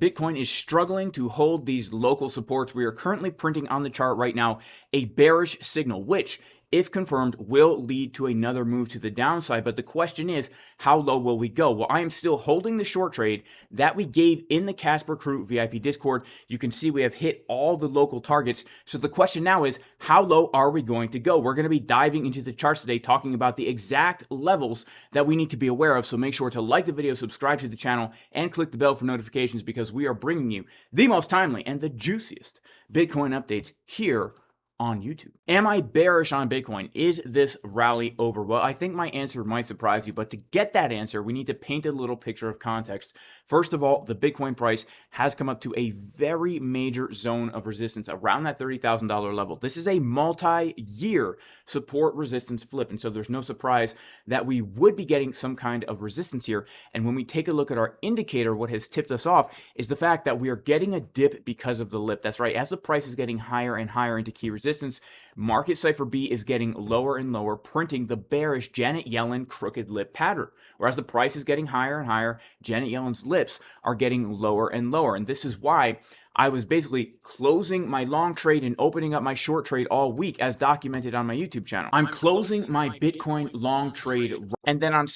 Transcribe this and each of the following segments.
Bitcoin is struggling to hold these local supports. We are currently printing on the chart right now a bearish signal, which, if confirmed, will lead to another move to the downside. But the question is, how low will we go? Well, I am still holding the short trade that we gave in the Casper Crew VIP Discord. You can see we have hit all the local targets. So the question now is, how low are we going to go? We're going to be diving into the charts today, talking about the exact levels that we need to be aware of. So make sure to like the video, subscribe to the channel, and click the bell for notifications, because we are bringing you the most timely and the juiciest Bitcoin updates here on YouTube. Am I bearish on Bitcoin? Is this rally over? Well, I think my answer might surprise you, but to get that answer, we need to paint a little picture of context. First of all, the Bitcoin price has come up to a very major zone of resistance around that $30,000 level. This is a multi-year support resistance flip, and so there's no surprise that we would be getting some kind of resistance here. And when we take a look at our indicator, what has tipped us off is the fact that we are getting a dip because of the lip. That's right, as the price is getting higher and higher into key resistance, market Cipher B is getting lower and lower, printing the bearish Janet Yellen crooked lip pattern. Whereas the price is getting higher and higher, Janet Yellen's lips are getting lower and lower. And this is why I was basically closing my long trade and opening up my short trade all week, as documented on my YouTube channel. I'm closing my Bitcoin long trade. And then on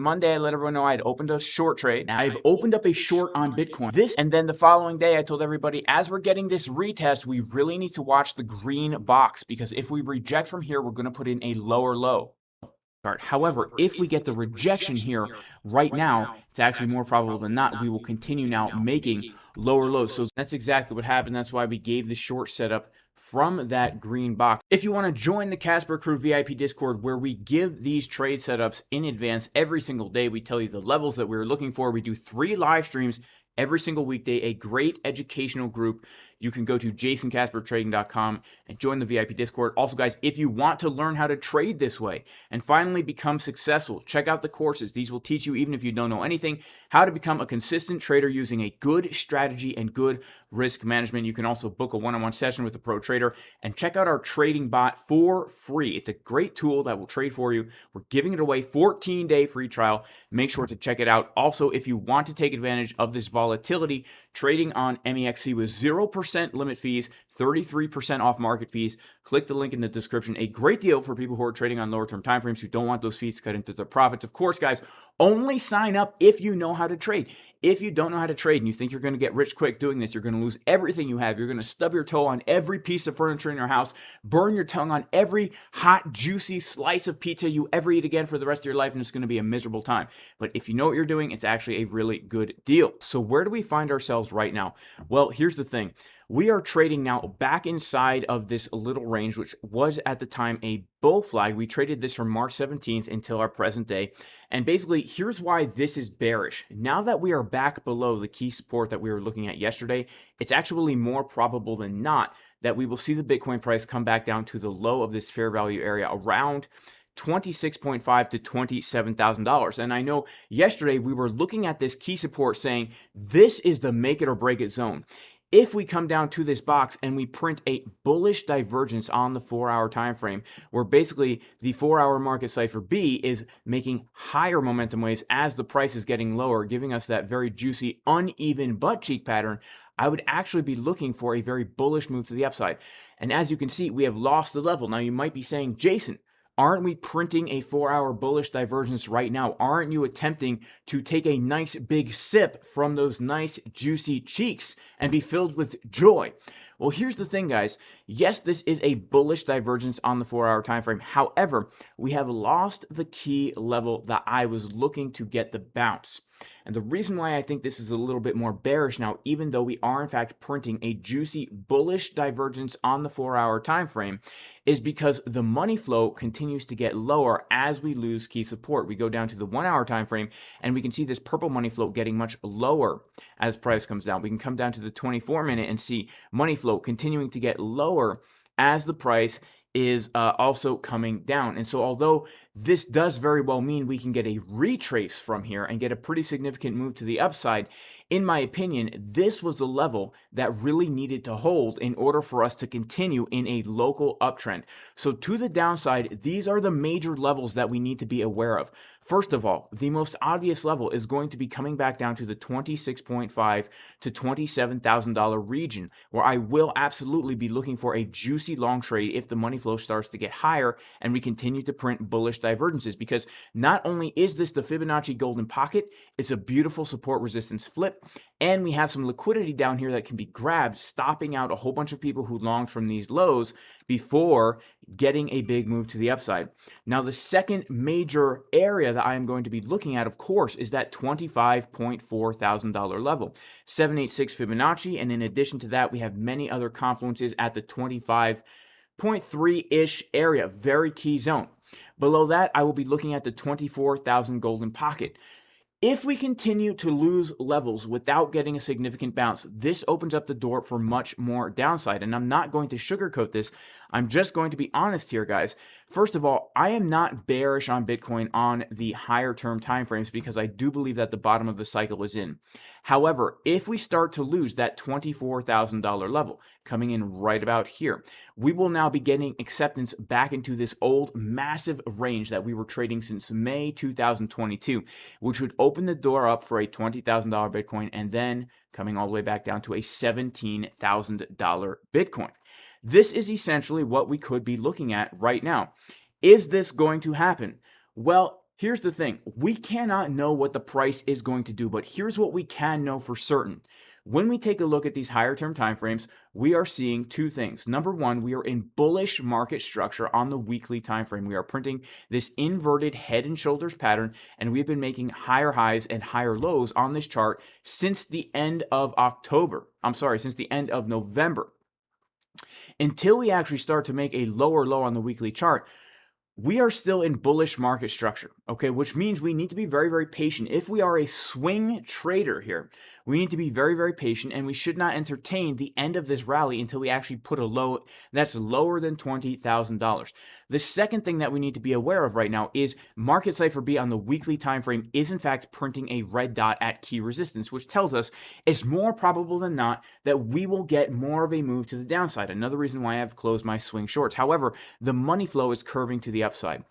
Monday, I let everyone know I had opened a short trade. Now I've opened up a short on Bitcoin. And then the following day, I told everybody, as we're getting this retest, we really need to watch the green box, because if we reject from here, we're going to put in a lower low. However, if we get the rejection here right now, it's actually more probable than not we will continue now making lower lows. So that's exactly what happened. That's why we gave the short setup from that green box. If you want to join the Casper Crew VIP Discord, where we give these trade setups in advance every single day, we tell you the levels that we're looking for. We do 3 live streams every single weekday, a great educational group. You can go to jasoncaspertrading.com and join the VIP Discord. Also, guys, if you want to learn how to trade this way and finally become successful, check out the courses. These will teach you, even if you don't know anything, how to become a consistent trader using a good strategy and good risk management. You can also book a one-on-one session with a pro trader and check out our trading bot for free. It's a great tool that will trade for you. We're giving it away, 14-day free trial. Make sure to check it out. Also, if you want to take advantage of this volatility, trading on MEXC with 0% limit fees, 33% off market fees, click the link in the description. A great deal for people who are trading on lower term timeframes who don't want those fees cut into their profits. Of course, guys, only sign up if you know how to trade. If you don't know how to trade and you think you're going to get rich quick doing this, you're going to lose everything you have. You're going to stub your toe on every piece of furniture in your house, burn your tongue on every hot, juicy slice of pizza you ever eat again for the rest of your life, and it's going to be a miserable time. But if you know what you're doing, it's actually a really good deal. So where do we find ourselves right now? Well, here's the thing. We are trading now back inside of this little range, which was at the time a bull flag. We traded this from March 17th until our present day. And basically, here's why this is bearish. Now that we are back below the key support that we were looking at yesterday, it's actually more probable than not that we will see the Bitcoin price come back down to the low of this fair value area around $26.5 to $27,000. And I know yesterday we were looking at this key support saying this is the make it or break it zone. If we come down to this box and we print a bullish divergence on the 4-hour time frame, where basically the 4-hour market Cipher B is making higher momentum waves as the price is getting lower, giving us that very juicy, uneven butt cheek pattern, I would actually be looking for a very bullish move to the upside. And as you can see, we have lost the level. Now you might be saying, Jason, aren't we printing a 4-hour bullish divergence right now? Aren't you attempting to take a nice big sip from those nice juicy cheeks and be filled with joy? Well, here's the thing, guys. Yes, this is a bullish divergence on the 4-hour time frame. However, we have lost the key level that I was looking to get the bounce. And the reason why I think this is a little bit more bearish now, even though we are in fact printing a juicy bullish divergence on the 4-hour time frame, is because the money flow continues to get lower as we lose key support. We go down to the 1-hour time frame and we can see this purple money flow getting much lower as price comes down. We can come down to the 24-minute and see money flow continuing to get lower as the price is also coming down. And so although this does very well mean we can get a retrace from here and get a pretty significant move to the upside. In my opinion, this was the level that really needed to hold in order for us to continue in a local uptrend. So to the downside, these are the major levels that we need to be aware of. First of all, the most obvious level is going to be coming back down to the $26.5 to $27,000 region, where I will absolutely be looking for a juicy long trade if the money flow starts to get higher and we continue to print bullish divergences, because not only is this the Fibonacci golden pocket, it's a beautiful support resistance flip, and we have some liquidity down here that can be grabbed, stopping out a whole bunch of people who longed from these lows before getting a big move to the upside. Now, the second major area that I am going to be looking at, of course, is that $25.4 thousand level, 786 Fibonacci, and in addition to that, we have many other confluences at the 25.3-ish area, very key zone. Below that, I will be looking at the 24,000 golden pocket. If we continue to lose levels without getting a significant bounce, this opens up the door for much more downside. And I'm not going to sugarcoat this. I'm just going to be honest here, guys. First of all, I am not bearish on Bitcoin on the higher term timeframes because I do believe that the bottom of the cycle is in. However, if we start to lose that $24,000 level, coming in right about here, we will now be getting acceptance back into this old massive range that we were trading since May 2022, which would open the door up for a $20,000 Bitcoin and then coming all the way back down to a $17,000 Bitcoin. This is essentially what we could be looking at right now. Is this going to happen? Well, here's the thing. We cannot know what the price is going to do, but here's what we can know for certain. When we take a look at these higher term timeframes, we are seeing two things. Number one, we are in bullish market structure on the weekly timeframe. We are printing this inverted head and shoulders pattern, and we've been making higher highs and higher lows on this chart since the end of since the end of November. Until we actually start to make a lower low on the weekly chart, we are still in bullish market structure, okay, which means we need to be very, very patient. If we are a swing trader here, we need to be very, very patient, and we should not entertain the end of this rally until we actually put a low that's lower than $20,000. The second thing that we need to be aware of right now is market Cipher B on the weekly time frame is in fact printing a red dot at key resistance, which tells us it's more probable than not that we will get more of a move to the downside. Another reason why I've closed my swing shorts. However, the money flow is curving to the upside.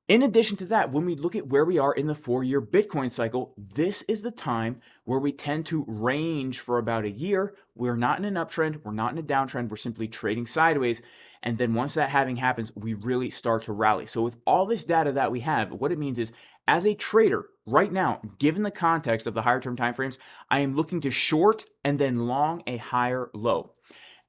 In addition to that, when we look at where we are in the 4-year Bitcoin cycle, this is the time where we tend to range for about a year. We're not in an uptrend, we're not in a downtrend, we're simply trading sideways. And then once that having happens, we really start to rally. So with all this data that we have, what it means is, as a trader right now, given the context of the higher term timeframes, I am looking to short and then long a higher low.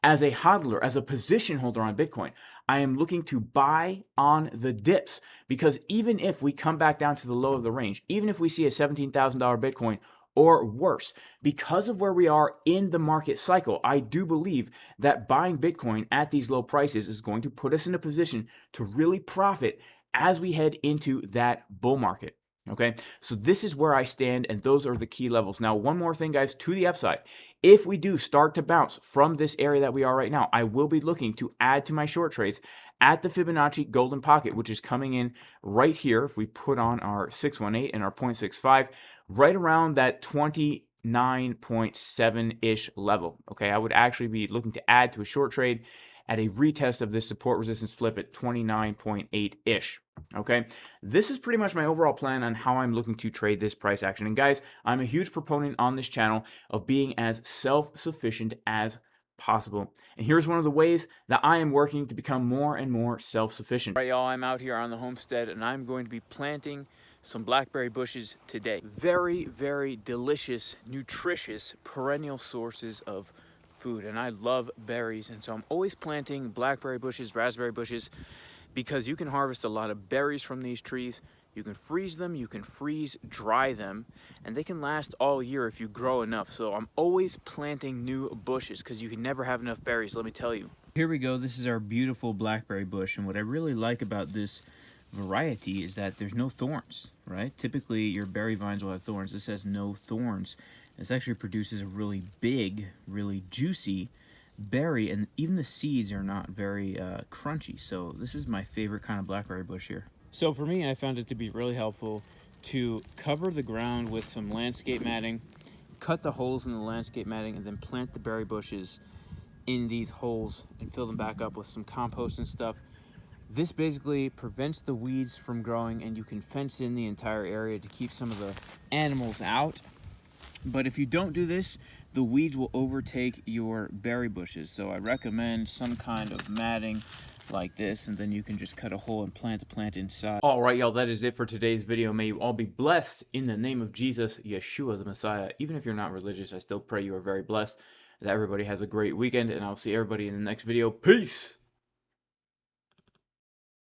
As a hodler, as a position holder on Bitcoin, I am looking to buy on the dips, because even if we come back down to the low of the range, even if we see a $17,000 Bitcoin or worse, because of where we are in the market cycle, I do believe that buying Bitcoin at these low prices is going to put us in a position to really profit as we head into that bull market. Okay, so this is where I stand, and those are the key levels. Now, one more thing, guys, to the upside. If we do start to bounce from this area that we are right now, I will be looking to add to my short trades at the Fibonacci golden pocket, which is coming in right here. If we put on our 618 and our 0.65, right around that 29.7-ish level. Okay, I would actually be looking to add to a short trade at a retest of this support resistance flip at 29.8-ish. Okay, this is pretty much my overall plan on how I'm looking to trade this price action. And guys, I'm a huge proponent on this channel of being as self-sufficient as possible. And here's one of the ways that I am working to become more and more self-sufficient. All right, y'all, I'm out here on the homestead, and I'm going to be planting some blackberry bushes today. Very, very delicious, nutritious, perennial sources of food, and I love berries, and so I'm always planting blackberry bushes, raspberry bushes, because you can harvest a lot of berries from these trees. You can freeze them, you can freeze dry them, and they can last all year if you grow enough. So I'm always planting new bushes because you can never have enough berries, let me tell you. Here we go. This is our beautiful blackberry bush, and what I really like about this variety is that there's no thorns, right? Typically your berry vines will have thorns. This has no thorns. This actually produces a really big, really juicy berry, and even the seeds are not very crunchy. So this is my favorite kind of blackberry bush here. So for me, I found it to be really helpful to cover the ground with some landscape matting, cut the holes in the landscape matting, and then plant the berry bushes in these holes and fill them back up with some compost and stuff. This basically prevents the weeds from growing, and you can fence in the entire area to keep some of the animals out. But if you don't do this, the weeds will overtake your berry bushes. So I recommend some kind of matting like this, and then you can just cut a hole and plant the plant inside. All right, y'all, that is it for today's video. May you all be blessed in the name of Jesus, Yeshua the Messiah. Even if you're not religious, I still pray you are very blessed. That everybody has a great weekend, and I'll see everybody in the next video. Peace!